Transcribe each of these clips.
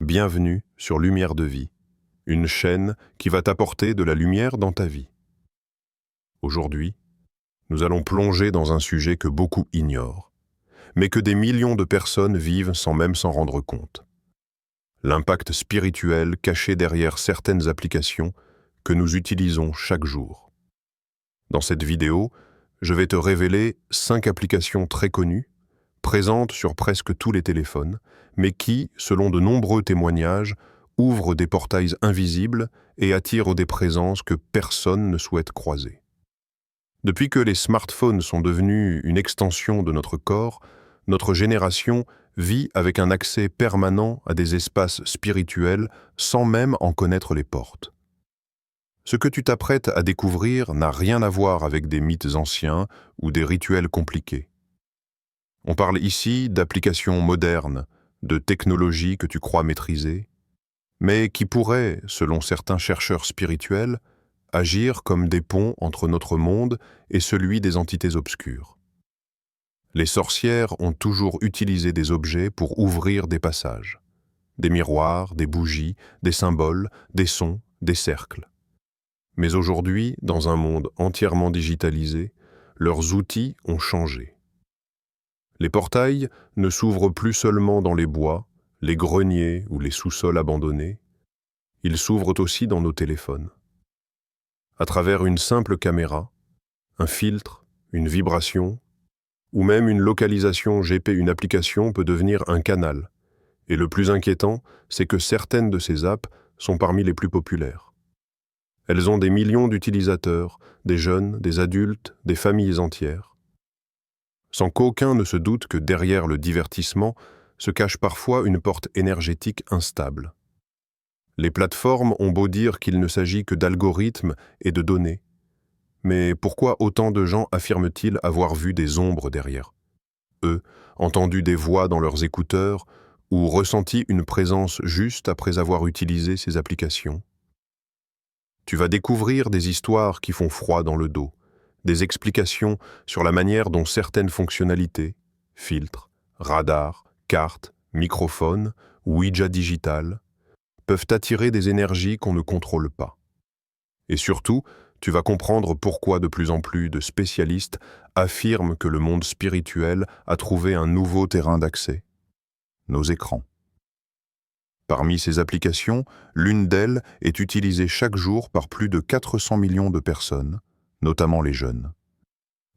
bienvenue sur Lumière de Vie, une chaîne qui va t'apporter de la lumière dans ta vie. Aujourd'hui, nous allons plonger dans un sujet que beaucoup ignorent, mais que des millions de personnes vivent sans même s'en rendre compte. L'impact spirituel caché derrière certaines applications que nous utilisons chaque jour. Dans cette vidéo, je vais te révéler 5 applications très connues, présentes sur presque tous les téléphones, mais qui, selon de nombreux témoignages, ouvrent des portails invisibles et attirent des présences que personne ne souhaite croiser. Depuis que les smartphones sont devenus une extension de notre corps, notre génération vit avec un accès permanent à des espaces spirituels sans même en connaître les portes. Ce que tu t'apprêtes à découvrir n'a rien à voir avec des mythes anciens ou des rituels compliqués. On parle ici d'applications modernes, de technologies que tu crois maîtriser, mais qui pourraient, selon certains chercheurs spirituels, agir comme des ponts entre notre monde et celui des entités obscures. Les sorcières ont toujours utilisé des objets pour ouvrir des passages. Des miroirs, des bougies, des symboles, des sons, des cercles. Mais aujourd'hui, dans un monde entièrement digitalisé, leurs outils ont changé. Les portails ne s'ouvrent plus seulement dans les bois, les greniers ou les sous-sols abandonnés, ils s'ouvrent aussi dans nos téléphones. À travers une simple caméra, un filtre, une vibration, ou même une localisation GP, une application peut devenir un canal. Et le plus inquiétant, c'est que certaines de ces apps sont parmi les plus populaires. Elles ont des millions d'utilisateurs, des jeunes, des adultes, des familles entières. Sans qu'aucun ne se doute que derrière le divertissement se cache parfois une porte énergétique instable. Les plateformes ont beau dire qu'il ne s'agit que d'algorithmes et de données. Mais pourquoi autant de gens affirment-ils avoir vu des ombres derrière eux, entendu des voix dans leurs écouteurs ou ressenti une présence juste après avoir utilisé ces applications? Tu vas découvrir des histoires qui font froid dans le dos, des explications sur la manière dont certaines fonctionnalités, filtres, radars, cartes, microphones, Ouija digital, peuvent attirer des énergies qu'on ne contrôle pas. Et surtout, tu vas comprendre pourquoi de plus en plus de spécialistes affirment que le monde spirituel a trouvé un nouveau terrain d'accès, nos écrans. Parmi ces applications, l'une d'elles est utilisée chaque jour par plus de 400 millions de personnes, notamment les jeunes.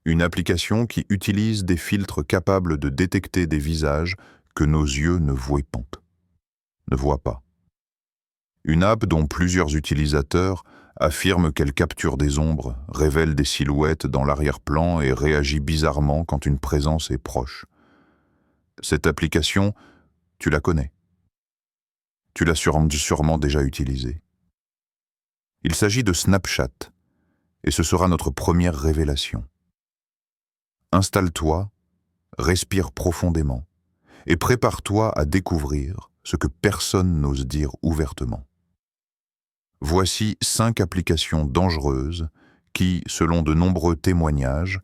Une application qui utilise des filtres capables de détecter des visages que nos yeux ne voient pas. Une app dont plusieurs utilisateurs affirment qu'elle capture des ombres, révèle des silhouettes dans l'arrière-plan et réagit bizarrement quand une présence est proche. Cette application, tu la connais. Tu l'as sûrement déjà utilisée. Il s'agit de Snapchat, et ce sera notre première révélation. Installe-toi, respire profondément, et prépare-toi à découvrir ce que personne n'ose dire ouvertement. Voici 5 applications dangereuses qui, selon de nombreux témoignages,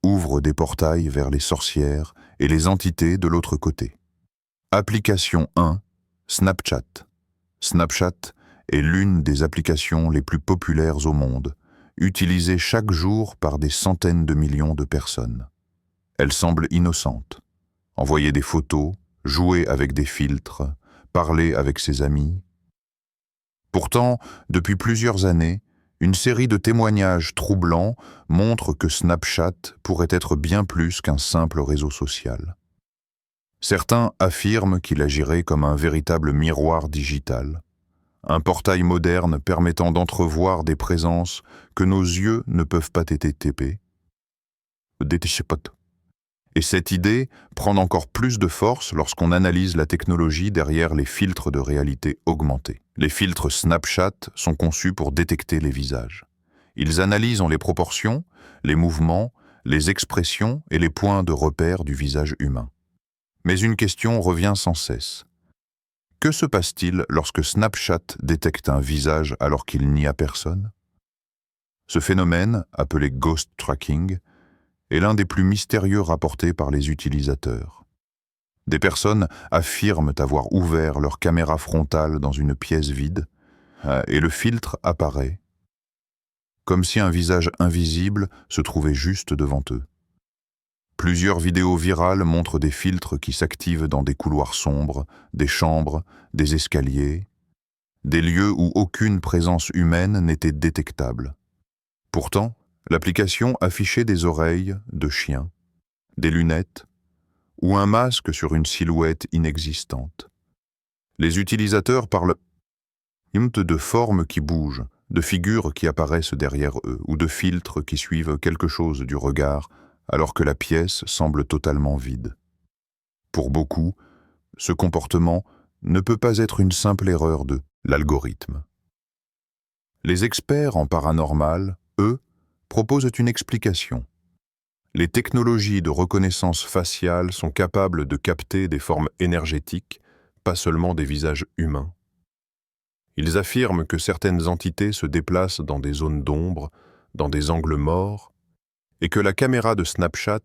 ouvrent des portails vers les sorcières et les entités de l'autre côté. Application 1, Snapchat. Snapchat est l'une des applications les plus populaires au monde, utilisée chaque jour par des centaines de millions de personnes. Elle semble innocente. Envoyer des photos, jouer avec des filtres, parler avec ses amis. Pourtant, depuis plusieurs années, une série de témoignages troublants montre que Snapchat pourrait être bien plus qu'un simple réseau social. Certains affirment qu'il agirait comme un véritable miroir digital, un portail moderne permettant d'entrevoir des présences que nos yeux ne peuvent pas détecter. Et cette idée prend encore plus de force lorsqu'on analyse la technologie derrière les filtres de réalité augmentée. Les filtres Snapchat sont conçus pour détecter les visages. Ils analysent en les proportions, les mouvements, les expressions et les points de repère du visage humain. Mais une question revient sans cesse. Que se passe-t-il lorsque Snapchat détecte un visage alors qu'il n'y a personne? Ce phénomène, appelé ghost tracking, est l'un des plus mystérieux rapportés par les utilisateurs. Des personnes affirment avoir ouvert leur caméra frontale dans une pièce vide et le filtre apparaît, comme si un visage invisible se trouvait juste devant eux. Plusieurs vidéos virales montrent des filtres qui s'activent dans des couloirs sombres, des chambres, des escaliers, des lieux où aucune présence humaine n'était détectable. Pourtant, l'application affichait des oreilles de chien, des lunettes ou un masque sur une silhouette inexistante. Les utilisateurs parlent de formes qui bougent, de figures qui apparaissent derrière eux ou de filtres qui suivent quelque chose du regard alors que la pièce semble totalement vide. Pour beaucoup, ce comportement ne peut pas être une simple erreur de l'algorithme. Les experts en paranormal, eux, proposent une explication. Les technologies de reconnaissance faciale sont capables de capter des formes énergétiques, pas seulement des visages humains. Ils affirment que certaines entités se déplacent dans des zones d'ombre, dans des angles morts, et que la caméra de Snapchat,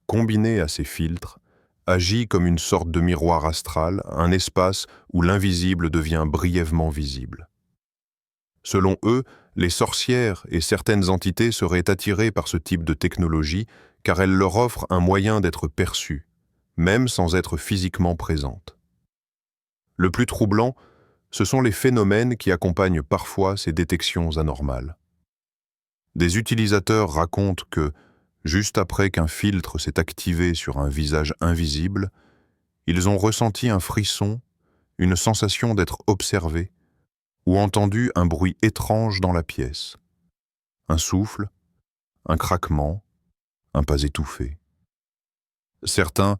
combinée à ces filtres, agit comme une sorte de miroir astral, un espace où l'invisible devient brièvement visible. Selon eux, les sorcières et certaines entités seraient attirées par ce type de technologie car elle leur offre un moyen d'être perçues, même sans être physiquement présentes. Le plus troublant, ce sont les phénomènes qui accompagnent parfois ces détections anormales. Des utilisateurs racontent que, juste après qu'un filtre s'est activé sur un visage invisible, ils ont ressenti un frisson, une sensation d'être observés, ou entendu un bruit étrange dans la pièce. Un souffle, un craquement, un pas étouffé. Certains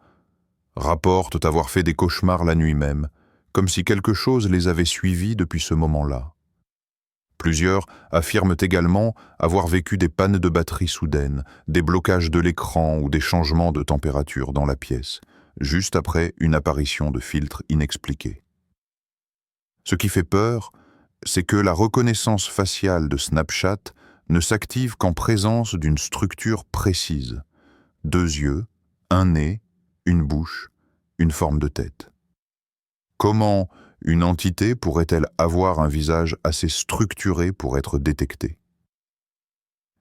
rapportent avoir fait des cauchemars la nuit même, comme si quelque chose les avait suivis depuis ce moment-là. Plusieurs affirment également avoir vécu des pannes de batterie soudaines, des blocages de l'écran ou des changements de température dans la pièce, juste après une apparition de filtres inexpliqués. Ce qui fait peur, c'est que la reconnaissance faciale de Snapchat ne s'active qu'en présence d'une structure précise. 2 yeux, un nez, une bouche, une forme de tête. Comment une entité pourrait-elle avoir un visage assez structuré pour être détectée?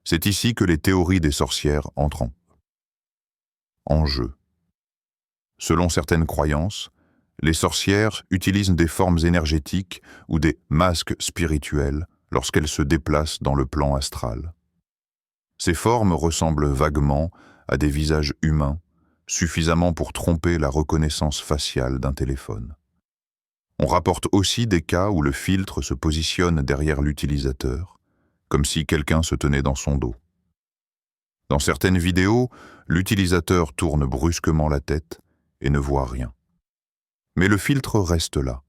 C'est ici que les théories des sorcières entrent en jeu. Selon certaines croyances, les sorcières utilisent des formes énergétiques ou des masques spirituels lorsqu'elles se déplacent dans le plan astral. Ces formes ressemblent vaguement à des visages humains, suffisamment pour tromper la reconnaissance faciale d'un téléphone. On rapporte aussi des cas où le filtre se positionne derrière l'utilisateur, comme si quelqu'un se tenait dans son dos. Dans certaines vidéos, l'utilisateur tourne brusquement la tête et ne voit rien. Mais le filtre reste là,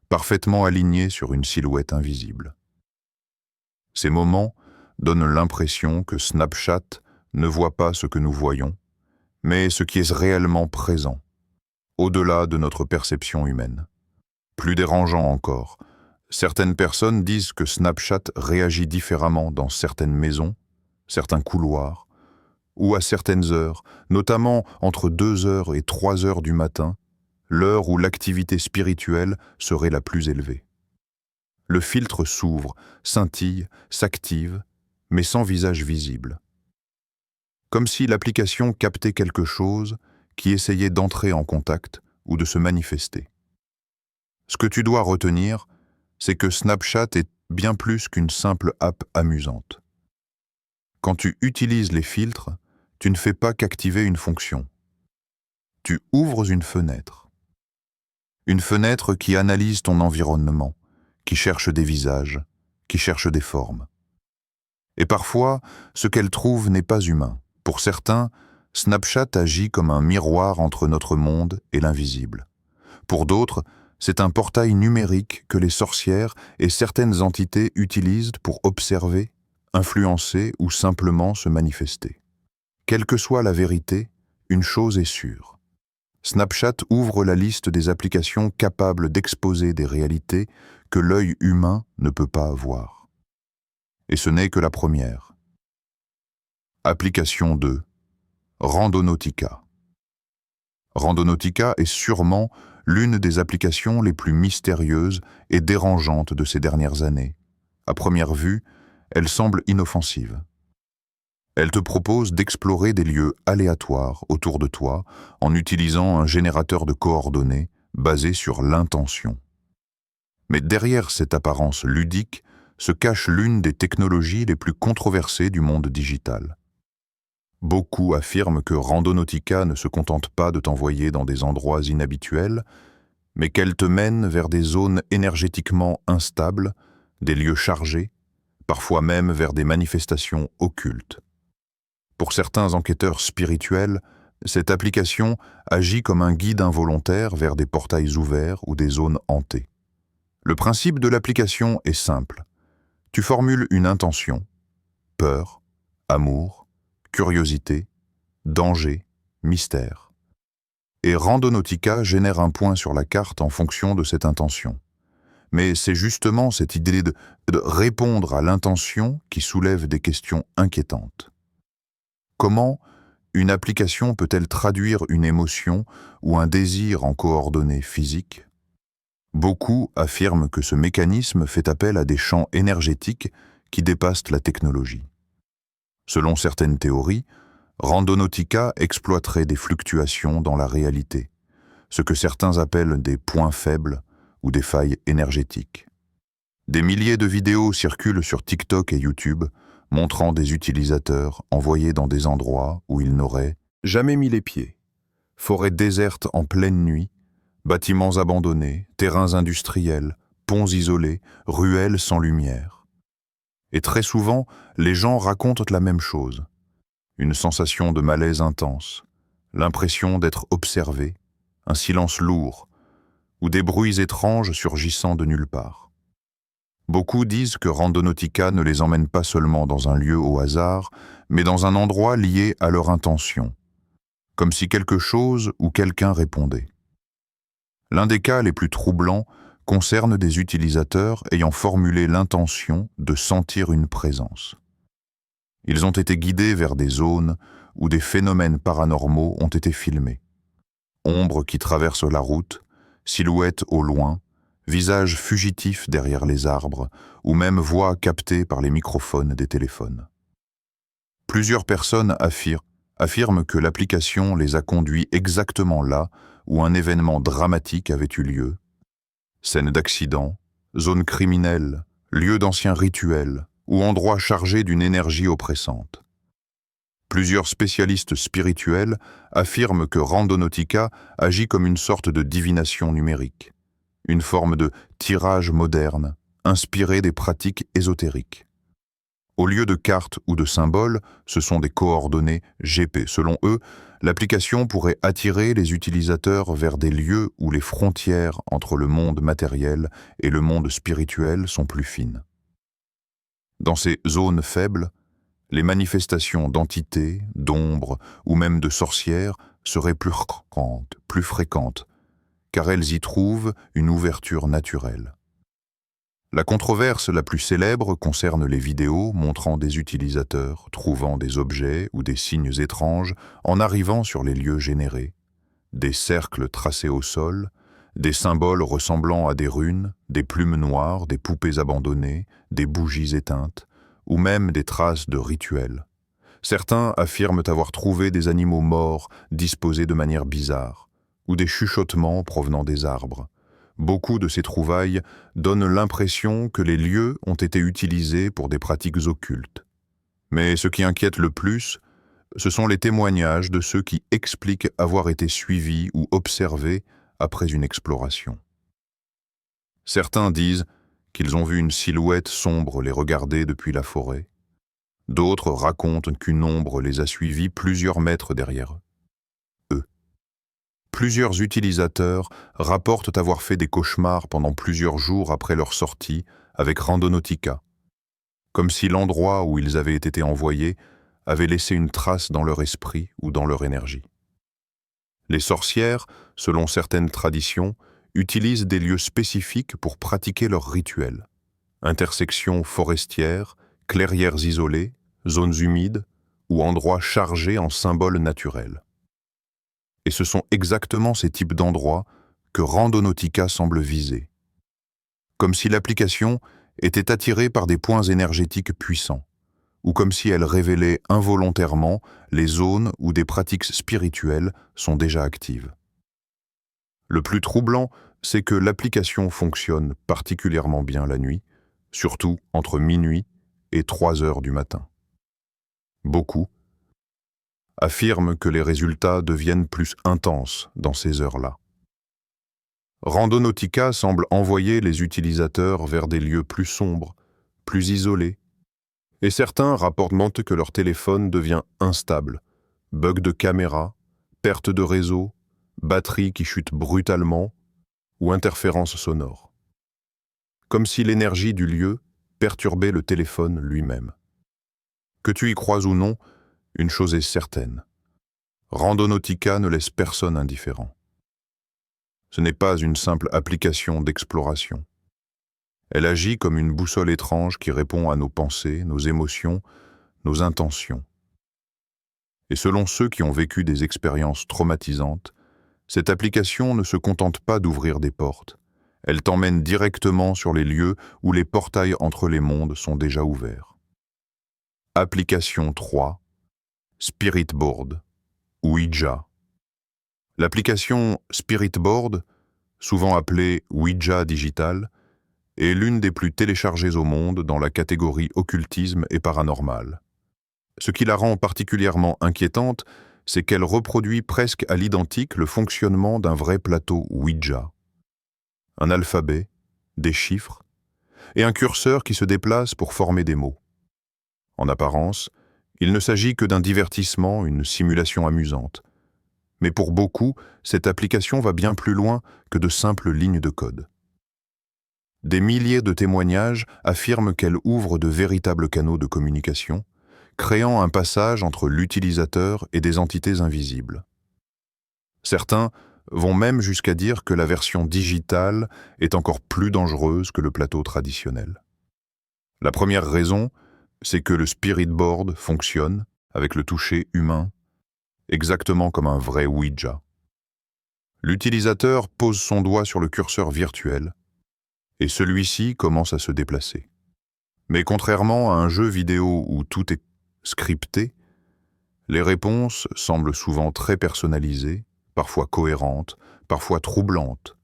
parfaitement aligné sur une silhouette invisible. Ces moments donnent l'impression que Snapchat ne voit pas ce que nous voyons, mais ce qui est réellement présent, au-delà de notre perception humaine. Plus dérangeant encore, certaines personnes disent que Snapchat réagit différemment dans certaines maisons, certains couloirs, ou à certaines heures, notamment entre 2 heures et 3 heures du matin, l'heure où l'activité spirituelle serait la plus élevée. Le filtre s'ouvre, scintille, s'active, mais sans visage visible. Comme si l'application captait quelque chose qui essayait d'entrer en contact ou de se manifester. Ce que tu dois retenir, c'est que Snapchat est bien plus qu'une simple app amusante. Quand tu utilises les filtres, tu ne fais pas qu'activer une fonction. Tu ouvres une fenêtre. Une fenêtre qui analyse ton environnement, qui cherche des visages, qui cherche des formes. Et parfois, ce qu'elle trouve n'est pas humain. Pour certains, Snapchat agit comme un miroir entre notre monde et l'invisible. Pour d'autres, c'est un portail numérique que les sorcières et certaines entités utilisent pour observer, influencer ou simplement se manifester. Quelle que soit la vérité, une chose est sûre. Snapchat ouvre la liste des applications capables d'exposer des réalités que l'œil humain ne peut pas voir. Et ce n'est que la première. Application 2. Randonautica. Randonautica est sûrement l'une des applications les plus mystérieuses et dérangeantes de ces dernières années. À première vue, elle semble inoffensive. Elle te propose d'explorer des lieux aléatoires autour de toi en utilisant un générateur de coordonnées basé sur l'intention. Mais derrière cette apparence ludique se cache l'une des technologies les plus controversées du monde digital. Beaucoup affirment que Randonautica ne se contente pas de t'envoyer dans des endroits inhabituels, mais qu'elle te mène vers des zones énergétiquement instables, des lieux chargés, parfois même vers des manifestations occultes. Pour certains enquêteurs spirituels, cette application agit comme un guide involontaire vers des portails ouverts ou des zones hantées. Le principe de l'application est simple. Tu formules une intention, peur, amour, curiosité, danger, mystère. Et Randonautica génère un point sur la carte en fonction de cette intention. Mais c'est justement cette idée de répondre à l'intention qui soulève des questions inquiétantes. Comment une application peut-elle traduire une émotion ou un désir en coordonnées physiques? Beaucoup affirment que ce mécanisme fait appel à des champs énergétiques qui dépassent la technologie. Selon certaines théories, Randonautica exploiterait des fluctuations dans la réalité, ce que certains appellent des points faibles ou des failles énergétiques. Des milliers de vidéos circulent sur TikTok et YouTube, montrant des utilisateurs envoyés dans des endroits où ils n'auraient Jamais mis les pieds. forêts désertes en pleine nuit, bâtiments abandonnés, terrains industriels, ponts isolés, ruelles sans lumière. Et très souvent, les gens racontent la même chose. Une sensation de malaise intense, l'impression d'être observé, un silence lourd, ou des bruits étranges surgissant de nulle part. Beaucoup disent que Randonautica ne les emmène pas seulement dans un lieu au hasard, mais dans un endroit lié à leur intention, comme si quelque chose ou quelqu'un répondait. L'un des cas les plus troublants concerne des utilisateurs ayant formulé l'intention de sentir une présence. Ils ont été guidés vers des zones où des phénomènes paranormaux ont été filmés. Ombres qui traversent la route, silhouettes au loin, visages fugitifs derrière les arbres, ou même voix captées par les microphones des téléphones. Plusieurs personnes affirment que l'application les a conduits exactement là où un événement dramatique avait eu lieu. Scènes d'accidents, zones criminelles, lieux d'anciens rituels, ou endroits chargés d'une énergie oppressante. Plusieurs spécialistes spirituels affirment que Randonautica agit comme une sorte de divination numérique, une forme de tirage moderne, inspirée des pratiques ésotériques. Au lieu de cartes ou de symboles, ce sont des coordonnées GP. Selon eux, l'application pourrait attirer les utilisateurs vers des lieux où les frontières entre le monde matériel et le monde spirituel sont plus fines. Dans ces zones faibles, les manifestations d'entités, d'ombres ou même de sorcières seraient plus fréquentes, car elles y trouvent une ouverture naturelle. La controverse la plus célèbre concerne les vidéos montrant des utilisateurs trouvant des objets ou des signes étranges en arrivant sur les lieux générés, des cercles tracés au sol, des symboles ressemblant à des runes, des plumes noires, des poupées abandonnées, des bougies éteintes, ou même des traces de rituels. Certains affirment avoir trouvé des animaux morts disposés de manière bizarre, ou des chuchotements provenant des arbres. Beaucoup de ces trouvailles donnent l'impression que les lieux ont été utilisés pour des pratiques occultes. Mais ce qui inquiète le plus, ce sont les témoignages de ceux qui expliquent avoir été suivis ou observés après une exploration. Certains disent qu'ils ont vu une silhouette sombre les regarder depuis la forêt. D'autres racontent qu'une ombre les a suivis plusieurs mètres derrière eux. Plusieurs utilisateurs rapportent avoir fait des cauchemars pendant plusieurs jours après leur sortie avec Randonautica, comme si l'endroit où ils avaient été envoyés avait laissé une trace dans leur esprit ou dans leur énergie. Les sorcières, selon certaines traditions, utilisent des lieux spécifiques pour pratiquer leurs rituels. Intersections forestières, clairières isolées, zones humides ou endroits chargés en symboles naturels. Et ce sont exactement ces types d'endroits que Randonautica semble viser. Comme si l'application était attirée par des points énergétiques puissants, ou comme si elle révélait involontairement les zones où des pratiques spirituelles sont déjà actives. Le plus troublant, c'est que l'application fonctionne particulièrement bien la nuit, surtout entre minuit et 3 heures du matin. Beaucoup affirment que les résultats deviennent plus intenses dans ces heures-là. Randonautica semble envoyer les utilisateurs vers des lieux plus sombres, plus isolés, et certains rapportent que leur téléphone devient instable, bug de caméra, perte de réseau, batterie qui chute brutalement ou interférence sonore. Comme si l'énergie du lieu perturbait le téléphone lui-même. Que tu y crois ou non, une chose est certaine. Randonautica ne laisse personne indifférent. Ce n'est pas une simple application d'exploration. Elle agit comme une boussole étrange qui répond à nos pensées, nos émotions, nos intentions. Et selon ceux qui ont vécu des expériences traumatisantes, cette application ne se contente pas d'ouvrir des portes. Elle t'emmène directement sur les lieux où les portails entre les mondes sont déjà ouverts. Application 3, Spirit Board, Ouija. L'application Spirit Board, souvent appelée Ouija Digital, est l'une des plus téléchargées au monde dans la catégorie occultisme et paranormal. Ce qui la rend particulièrement inquiétante, c'est qu'elle reproduit presque à l'identique le fonctionnement d'un vrai plateau Ouija. Un alphabet, des chiffres, et un curseur qui se déplace pour former des mots. En apparence, il ne s'agit que d'un divertissement, une simulation amusante. Mais pour beaucoup, cette application va bien plus loin que de simples lignes de code. Des milliers de témoignages affirment qu'elle ouvre de véritables canaux de communication, créant un passage entre l'utilisateur et des entités invisibles. Certains vont même jusqu'à dire que la version digitale est encore plus dangereuse que le plateau traditionnel. La première raison, c'est que le Spirit Board fonctionne avec le toucher humain, exactement comme un vrai Ouija. L'utilisateur pose son doigt sur le curseur virtuel et celui-ci commence à se déplacer. Mais contrairement à un jeu vidéo où tout est scripté, les réponses semblent souvent très personnalisées, parfois cohérentes, parfois troublantes.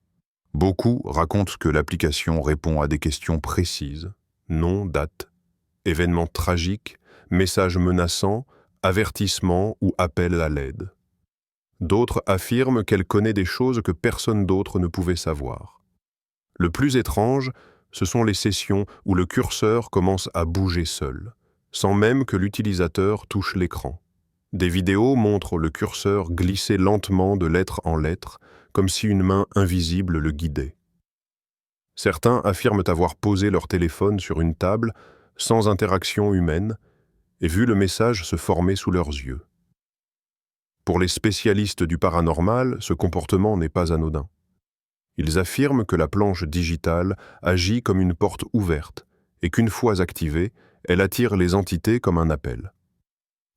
Beaucoup racontent que l'application répond à des questions précises, nom, date, événements tragiques, messages menaçants, avertissements ou appels à l'aide. D'autres affirment qu'elle connaît des choses que personne d'autre ne pouvait savoir. Le plus étrange, ce sont les sessions où le curseur commence à bouger seul, sans même que l'utilisateur touche l'écran. Des vidéos montrent le curseur glisser lentement de lettre en lettre, comme si une main invisible le guidait. Certains affirment avoir posé leur téléphone sur une table, sans interaction humaine, et vu le message se former sous leurs yeux. Pour les spécialistes du paranormal, ce comportement n'est pas anodin. Ils affirment que la planche digitale agit comme une porte ouverte et qu'une fois activée, elle attire les entités comme un appel.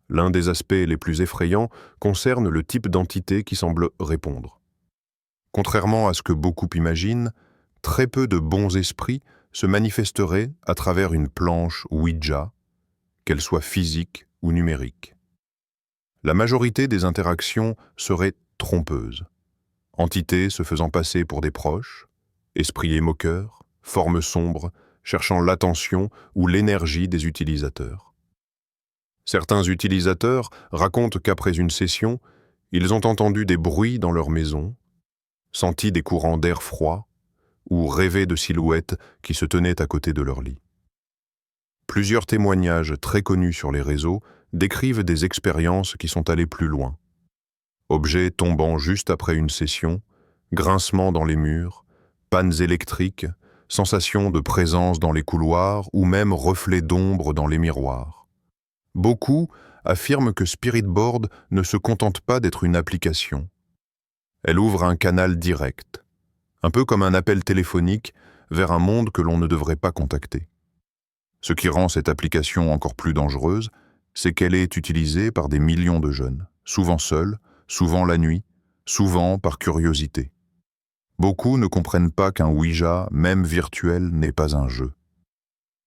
L'un des aspects les plus effrayants concerne le type d'entité qui semble répondre. Contrairement à ce que beaucoup imaginent, très peu de bons esprits se manifesteraient à travers une planche Ouija, qu'elle soit physique ou numérique. La majorité des interactions seraient trompeuses. Entités se faisant passer pour des proches, esprits émoqueurs, formes sombres, cherchant l'attention ou l'énergie des utilisateurs. Certains utilisateurs racontent qu'après une session, ils ont entendu des bruits dans leur maison, senti des courants d'air froid ou rêvé de silhouettes qui se tenaient à côté de leur lit. Plusieurs témoignages très connus sur les réseaux décrivent des expériences qui sont allées plus loin. Objets tombant juste après une session, grincements dans les murs, pannes électriques, sensations de présence dans les couloirs ou même reflets d'ombre dans les miroirs. Beaucoup affirment que Spirit Board ne se contente pas d'être une application. Elle ouvre un canal direct, un peu comme un appel téléphonique vers un monde que l'on ne devrait pas contacter. Ce qui rend cette application encore plus dangereuse, c'est qu'elle est utilisée par des millions de jeunes, souvent seuls, souvent la nuit, souvent par curiosité. Beaucoup ne comprennent pas qu'un Ouija, même virtuel, n'est pas un jeu.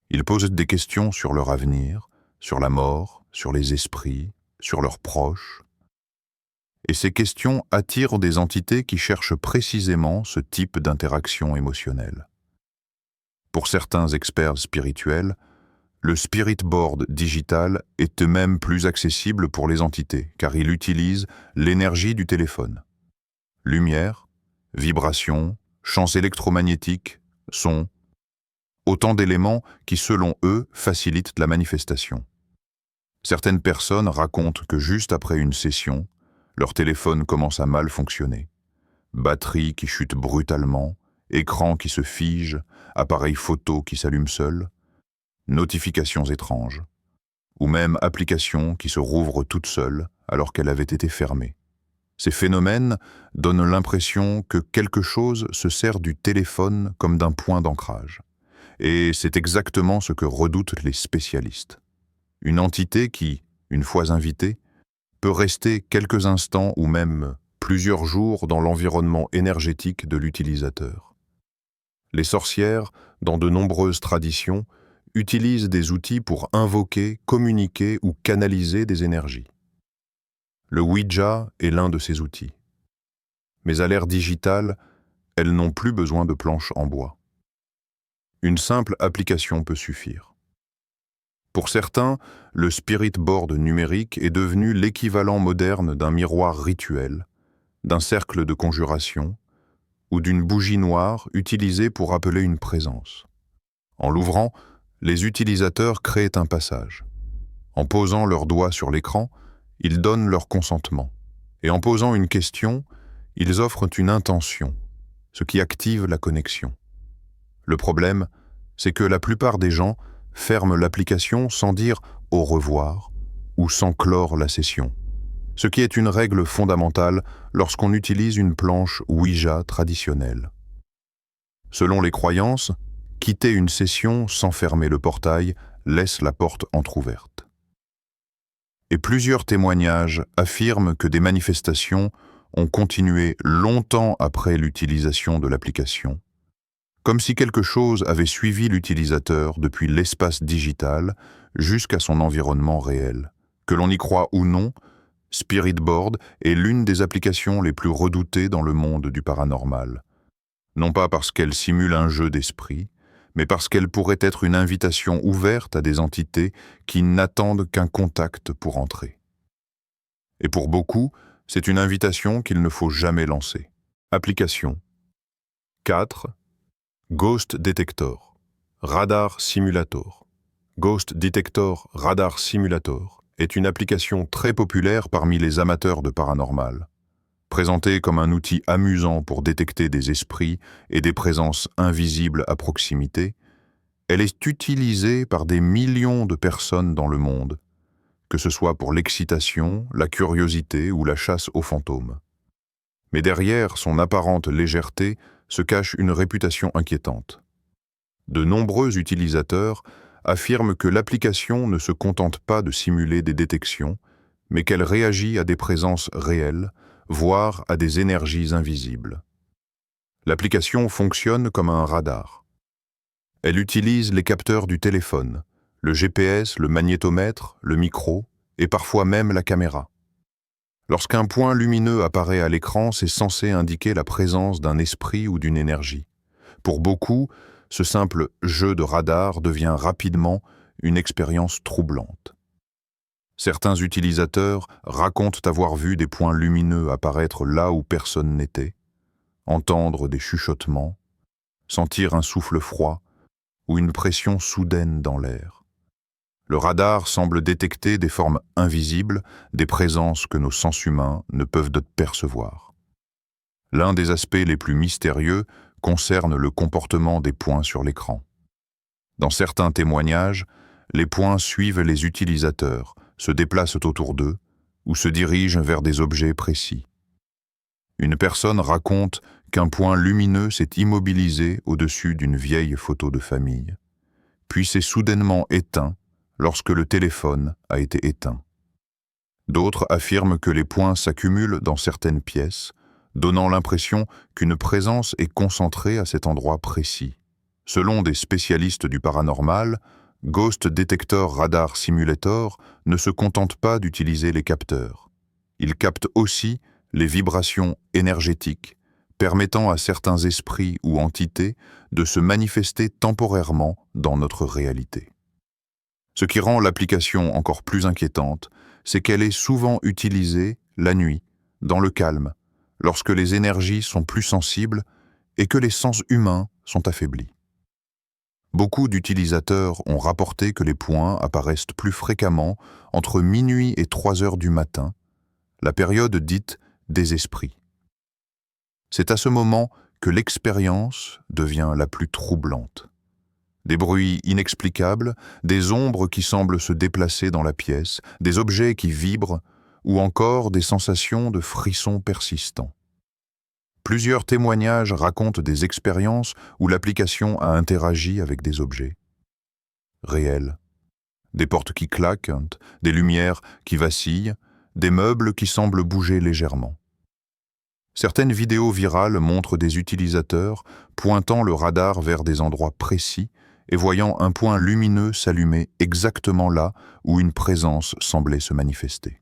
Ils posent des questions sur leur avenir, sur la mort, sur les esprits, sur leurs proches. Et ces questions attirent des entités qui cherchent précisément ce type d'interaction émotionnelle. Pour certains experts spirituels, le Spirit Board digital est même plus accessible pour les entités, car il utilise l'énergie du téléphone. Lumière, vibrations, champs électromagnétiques, sons, autant d'éléments qui, selon eux, facilitent la manifestation. Certaines personnes racontent que juste après une session, leur téléphone commence à mal fonctionner. Batterie qui chute brutalement, écran qui se fige, appareil photo qui s'allume seul, notifications étranges, ou même applications qui se rouvrent toutes seules alors qu'elles avaient été fermées. Ces phénomènes donnent l'impression que quelque chose se sert du téléphone comme d'un point d'ancrage. Et c'est exactement ce que redoutent les spécialistes. Une entité qui, une fois invitée, peut rester quelques instants ou même plusieurs jours dans l'environnement énergétique de l'utilisateur. Les sorcières, dans de nombreuses traditions, utilisent des outils pour invoquer, communiquer ou canaliser des énergies. Le Ouija est l'un de ces outils. Mais à l'ère digitale, elles n'ont plus besoin de planches en bois. Une simple application peut suffire. Pour certains, le Spirit Board numérique est devenu l'équivalent moderne d'un miroir rituel, d'un cercle de conjuration ou d'une bougie noire utilisée pour appeler une présence. En l'ouvrant, les utilisateurs créent un passage. En posant leurs doigts sur l'écran, ils donnent leur consentement. Et en posant une question, ils offrent une intention, ce qui active la connexion. Le problème, c'est que la plupart des gens ferment l'application sans dire « au revoir » ou sans clore la session, ce qui est une règle fondamentale lorsqu'on utilise une planche Ouija traditionnelle. Selon les croyances, quitter une session sans fermer le portail laisse la porte entr'ouverte. Et plusieurs témoignages affirment que des manifestations ont continué longtemps après l'utilisation de l'application, comme si quelque chose avait suivi l'utilisateur depuis l'espace digital jusqu'à son environnement réel. Que l'on y croit ou non, Spirit Board est l'une des applications les plus redoutées dans le monde du paranormal. Non pas parce qu'elle simule un jeu d'esprit, mais parce qu'elle pourrait être une invitation ouverte à des entités qui n'attendent qu'un contact pour entrer. Et pour beaucoup, c'est une invitation qu'il ne faut jamais lancer. Application 4. Ghost Detector, Radar Simulator. Ghost Detector Radar Simulator est une application très populaire parmi les amateurs de paranormal. Présentée comme un outil amusant pour détecter des esprits et des présences invisibles à proximité, elle est utilisée par des millions de personnes dans le monde, que ce soit pour l'excitation, la curiosité ou la chasse aux fantômes. Mais derrière son apparente légèreté se cache une réputation inquiétante. De nombreux utilisateurs affirment que l'application ne se contente pas de simuler des détections, mais qu'elle réagit à des présences réelles, voire à des énergies invisibles. L'application fonctionne comme un radar. Elle utilise les capteurs du téléphone, le GPS, le magnétomètre, le micro et parfois même la caméra. Lorsqu'un point lumineux apparaît à l'écran, c'est censé indiquer la présence d'un esprit ou d'une énergie. Pour beaucoup, ce simple jeu de radar devient rapidement une expérience troublante. Certains utilisateurs racontent avoir vu des points lumineux apparaître là où personne n'était, entendre des chuchotements, sentir un souffle froid ou une pression soudaine dans l'air. Le radar semble détecter des formes invisibles, des présences que nos sens humains ne peuvent percevoir. L'un des aspects les plus mystérieux concerne le comportement des points sur l'écran. Dans certains témoignages, les points suivent les utilisateurs, se déplacent autour d'eux ou se dirigent vers des objets précis. Une personne raconte qu'un point lumineux s'est immobilisé au-dessus d'une vieille photo de famille, puis s'est soudainement éteint lorsque le téléphone a été éteint. D'autres affirment que les points s'accumulent dans certaines pièces donnant l'impression qu'une présence est concentrée à cet endroit précis. Selon des spécialistes du paranormal, Ghost Detector Radar Simulator ne se contente pas d'utiliser les capteurs. Il capte aussi les vibrations énergétiques, permettant à certains esprits ou entités de se manifester temporairement dans notre réalité. Ce qui rend l'application encore plus inquiétante, c'est qu'elle est souvent utilisée la nuit, dans le calme, lorsque les énergies sont plus sensibles et que les sens humains sont affaiblis. Beaucoup d'utilisateurs ont rapporté que les points apparaissent plus fréquemment entre minuit et 3 heures du matin, la période dite des esprits. C'est à ce moment que l'expérience devient la plus troublante. Des bruits inexplicables, des ombres qui semblent se déplacer dans la pièce, des objets qui vibrent, ou encore des sensations de frissons persistants. Plusieurs témoignages racontent des expériences où l'application a interagi avec des objets réels. Des portes qui claquent, des lumières qui vacillent, des meubles qui semblent bouger légèrement. Certaines vidéos virales montrent des utilisateurs pointant le radar vers des endroits précis et voyant un point lumineux s'allumer exactement là où une présence semblait se manifester.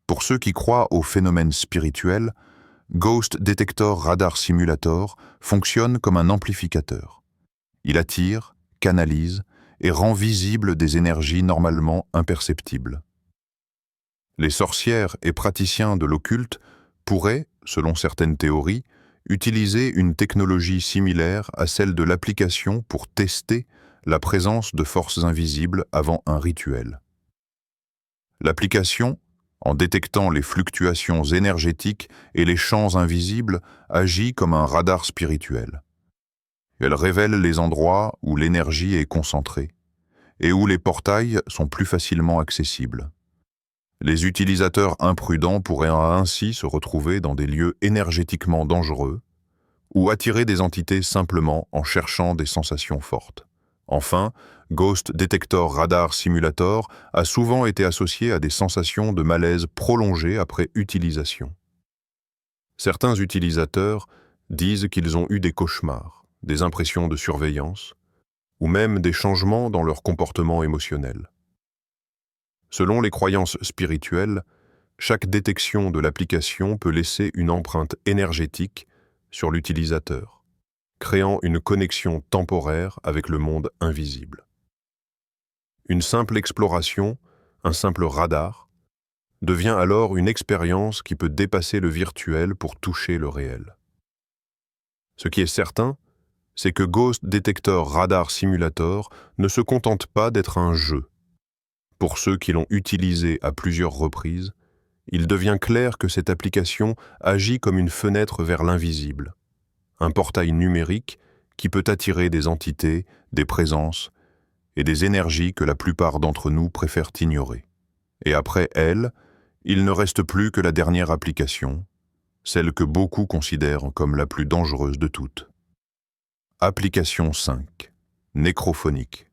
Pour ceux qui croient aux phénomènes spirituels, Ghost Detector Radar Simulator fonctionne comme un amplificateur. Il attire, canalise et rend visible des énergies normalement imperceptibles. Les sorcières et praticiens de l'occulte pourraient, selon certaines théories, utiliser une technologie similaire à celle de l'application pour tester la présence de forces invisibles avant un rituel. L'application, en détectant les fluctuations énergétiques et les champs invisibles, agit comme un radar spirituel. Elle révèle les endroits où l'énergie est concentrée et où les portails sont plus facilement accessibles. Les utilisateurs imprudents pourraient ainsi se retrouver dans des lieux énergétiquement dangereux ou attirer des entités simplement en cherchant des sensations fortes. Enfin, Ghost Detector Radar Simulator a souvent été associé à des sensations de malaise prolongées après utilisation. Certains utilisateurs disent qu'ils ont eu des cauchemars, des impressions de surveillance, ou même des changements dans leur comportement émotionnel. Selon les croyances spirituelles, chaque détection de l'application peut laisser une empreinte énergétique sur l'utilisateur, créant une connexion temporaire avec le monde invisible. Une simple exploration, un simple radar, devient alors une expérience qui peut dépasser le virtuel pour toucher le réel. Ce qui est certain, c'est que Ghost Detector Radar Simulator ne se contente pas d'être un jeu. Pour ceux qui l'ont utilisé à plusieurs reprises, il devient clair que cette application agit comme une fenêtre vers l'invisible, un portail numérique qui peut attirer des entités, des présences et des énergies que la plupart d'entre nous préfèrent ignorer. Et après elle, il ne reste plus que la dernière application, celle que beaucoup considèrent comme la plus dangereuse de toutes. Application 5. Nécrophonique.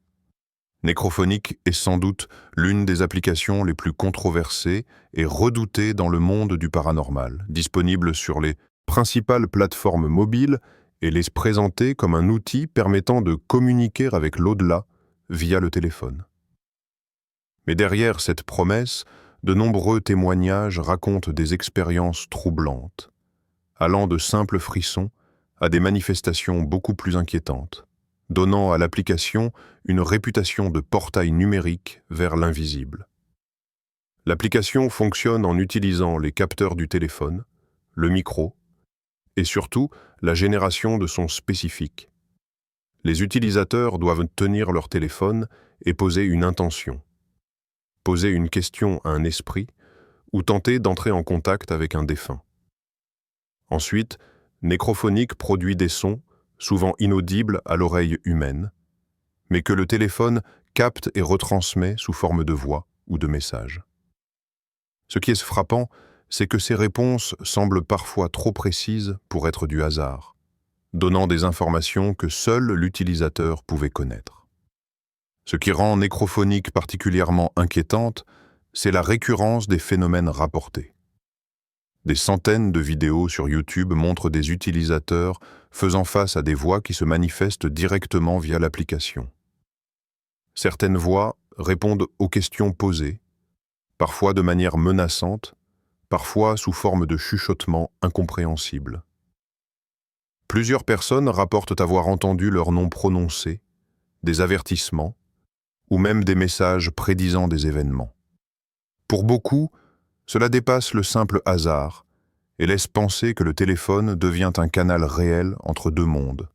Nécrophonique est sans doute l'une des applications les plus controversées et redoutées dans le monde du paranormal, disponible sur les principales plateformes mobiles et les présenter comme un outil permettant de communiquer avec l'au-delà via le téléphone. Mais derrière cette promesse, de nombreux témoignages racontent des expériences troublantes, allant de simples frissons à des manifestations beaucoup plus inquiétantes, donnant à l'application une réputation de portail numérique vers l'invisible. L'application fonctionne en utilisant les capteurs du téléphone, le micro, et surtout la génération de sons spécifiques. Les utilisateurs doivent tenir leur téléphone et poser une intention, poser une question à un esprit ou tenter d'entrer en contact avec un défunt. Ensuite, Nécrophonique produit des sons, souvent inaudibles à l'oreille humaine, mais que le téléphone capte et retransmet sous forme de voix ou de messages. Ce qui est frappant, c'est que ces réponses semblent parfois trop précises pour être du hasard, donnant des informations que seul l'utilisateur pouvait connaître. Ce qui rend Nécrophonique particulièrement inquiétante, c'est la récurrence des phénomènes rapportés. Des centaines de vidéos sur YouTube montrent des utilisateurs faisant face à des voix qui se manifestent directement via l'application. Certaines voix répondent aux questions posées, parfois de manière menaçante, parfois sous forme de chuchotements incompréhensibles. Plusieurs personnes rapportent avoir entendu leur nom prononcé, des avertissements, ou même des messages prédisant des événements. Pour beaucoup, cela dépasse le simple hasard et laisse penser que le téléphone devient un canal réel entre deux mondes.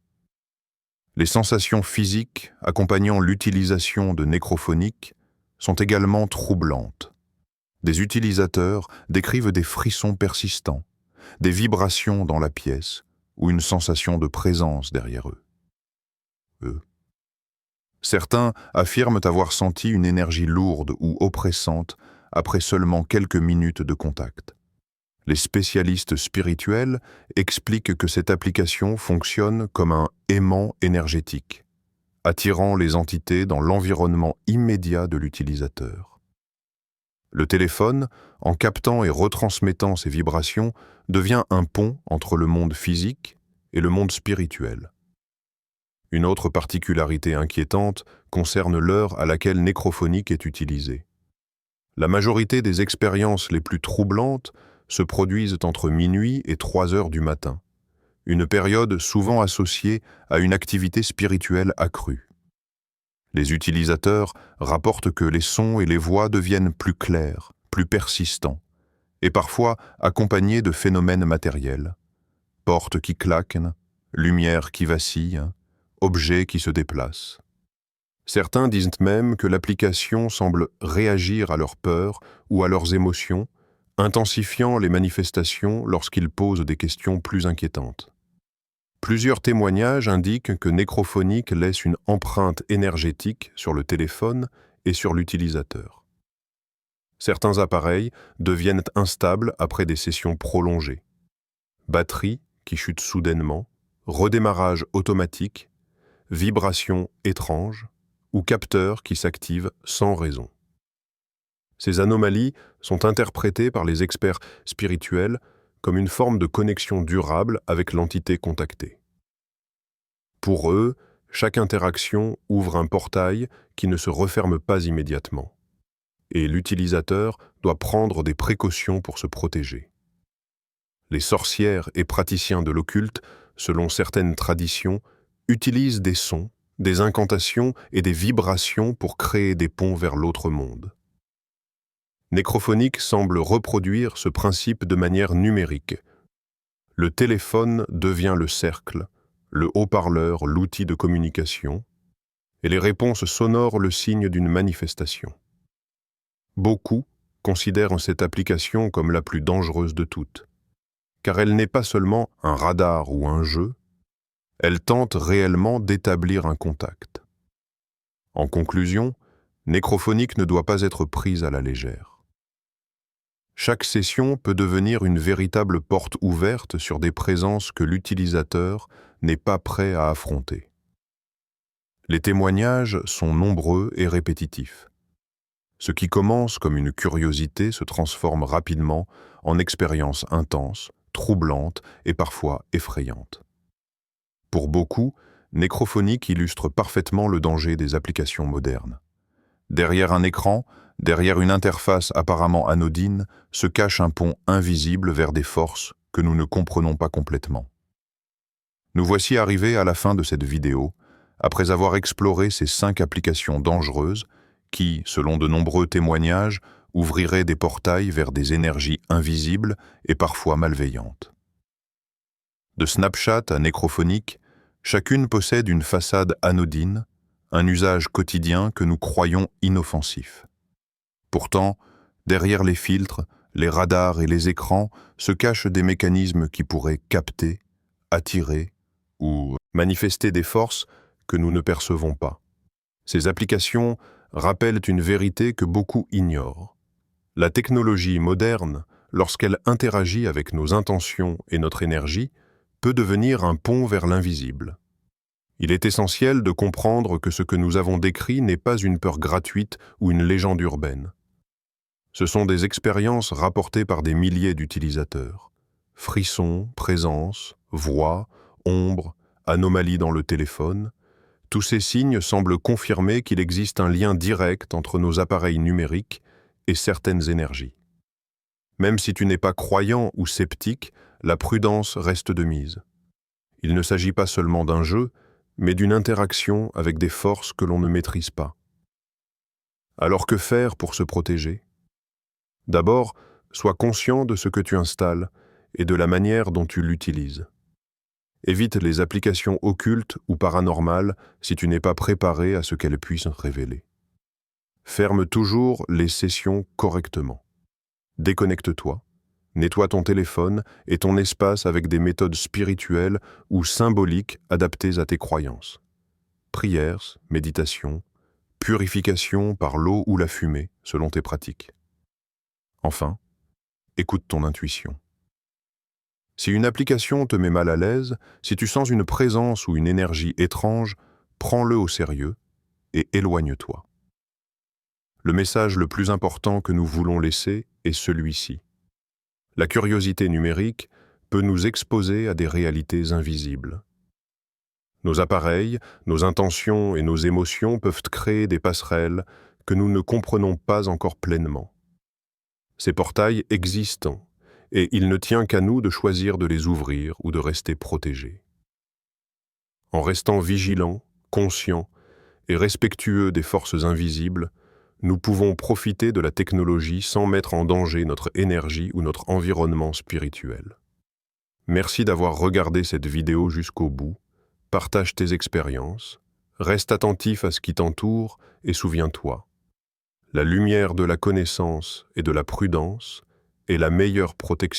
Les sensations physiques accompagnant l'utilisation de nécrophoniques sont également troublantes. Des utilisateurs décrivent des frissons persistants, des vibrations dans la pièce ou une sensation de présence derrière eux. Certains affirment avoir senti une énergie lourde ou oppressante après seulement quelques minutes de contact. Les spécialistes spirituels expliquent que cette application fonctionne comme un aimant énergétique, attirant les entités dans l'environnement immédiat de l'utilisateur. Le téléphone, en captant et retransmettant ces vibrations, devient un pont entre le monde physique et le monde spirituel. Une autre particularité inquiétante concerne l'heure à laquelle nécrophonique est utilisée. La majorité des expériences les plus troublantes se produisent entre minuit et 3 heures du matin, une période souvent associée à une activité spirituelle accrue. Les utilisateurs rapportent que les sons et les voix deviennent plus clairs, plus persistants, et parfois accompagnés de phénomènes matériels. Portes qui claquent, lumière qui vacille, objets qui se déplacent. Certains disent même que l'application semble réagir à leurs peurs ou à leurs émotions, intensifiant les manifestations lorsqu'ils posent des questions plus inquiétantes. Plusieurs témoignages indiquent que nécrophonique laisse une empreinte énergétique sur le téléphone et sur l'utilisateur. Certains appareils deviennent instables après des sessions prolongées. Batterie qui chute soudainement, redémarrage automatique, vibrations étranges ou capteurs qui s'activent sans raison. Ces anomalies sont interprétées par les experts spirituels comme une forme de connexion durable avec l'entité contactée. Pour eux, chaque interaction ouvre un portail qui ne se referme pas immédiatement, et l'utilisateur doit prendre des précautions pour se protéger. Les sorcières et praticiens de l'occulte, selon certaines traditions, utilisent des sons, des incantations et des vibrations pour créer des ponts vers l'autre monde. Nécrophonique semble reproduire ce principe de manière numérique. Le téléphone devient le cercle, le haut-parleur l'outil de communication, et les réponses sonores le signe d'une manifestation. Beaucoup considèrent cette application comme la plus dangereuse de toutes, car elle n'est pas seulement un radar ou un jeu, elle tente réellement d'établir un contact. En conclusion, nécrophonique ne doit pas être prise à la légère. Chaque session peut devenir une véritable porte ouverte sur des présences que l'utilisateur n'est pas prêt à affronter. Les témoignages sont nombreux et répétitifs. Ce qui commence comme une curiosité se transforme rapidement en expériences intenses, troublantes et parfois effrayantes. Pour beaucoup, nécrophonique illustre parfaitement le danger des applications modernes. Derrière un écran, derrière une interface apparemment anodine, se cache un pont invisible vers des forces que nous ne comprenons pas complètement. Nous voici arrivés à la fin de cette vidéo, après avoir exploré ces 5 applications dangereuses qui, selon de nombreux témoignages, ouvriraient des portails vers des énergies invisibles et parfois malveillantes. De Snapchat à nécrophonique, chacune possède une façade anodine, un usage quotidien que nous croyons inoffensif. Pourtant, derrière les filtres, les radars et les écrans se cachent des mécanismes qui pourraient capter, attirer ou manifester des forces que nous ne percevons pas. Ces applications rappellent une vérité que beaucoup ignorent. La technologie moderne, lorsqu'elle interagit avec nos intentions et notre énergie, peut devenir un pont vers l'invisible. Il est essentiel de comprendre que ce que nous avons décrit n'est pas une peur gratuite ou une légende urbaine. Ce sont des expériences rapportées par des milliers d'utilisateurs. Frissons, présence, voix, ombre, anomalies dans le téléphone, tous ces signes semblent confirmer qu'il existe un lien direct entre nos appareils numériques et certaines énergies. Même si tu n'es pas croyant ou sceptique, la prudence reste de mise. Il ne s'agit pas seulement d'un jeu, mais d'une interaction avec des forces que l'on ne maîtrise pas. Alors que faire pour se protéger? D'abord, sois conscient de ce que tu installes et de la manière dont tu l'utilises. Évite les applications occultes ou paranormales si tu n'es pas préparé à ce qu'elles puissent révéler. Ferme toujours les sessions correctement. Déconnecte-toi, nettoie ton téléphone et ton espace avec des méthodes spirituelles ou symboliques adaptées à tes croyances. Prières, méditation, purification par l'eau ou la fumée, selon tes pratiques. Enfin, écoute ton intuition. Si une application te met mal à l'aise, si tu sens une présence ou une énergie étrange, prends-le au sérieux et éloigne-toi. Le message le plus important que nous voulons laisser est celui-ci. La curiosité numérique peut nous exposer à des réalités invisibles. Nos appareils, nos intentions et nos émotions peuvent créer des passerelles que nous ne comprenons pas encore pleinement. Ces portails existent et il ne tient qu'à nous de choisir de les ouvrir ou de rester protégés. En restant vigilants, conscients et respectueux des forces invisibles, nous pouvons profiter de la technologie sans mettre en danger notre énergie ou notre environnement spirituel. Merci d'avoir regardé cette vidéo jusqu'au bout. Partage tes expériences, reste attentif à ce qui t'entoure et souviens-toi, la lumière de la connaissance et de la prudence est la meilleure protection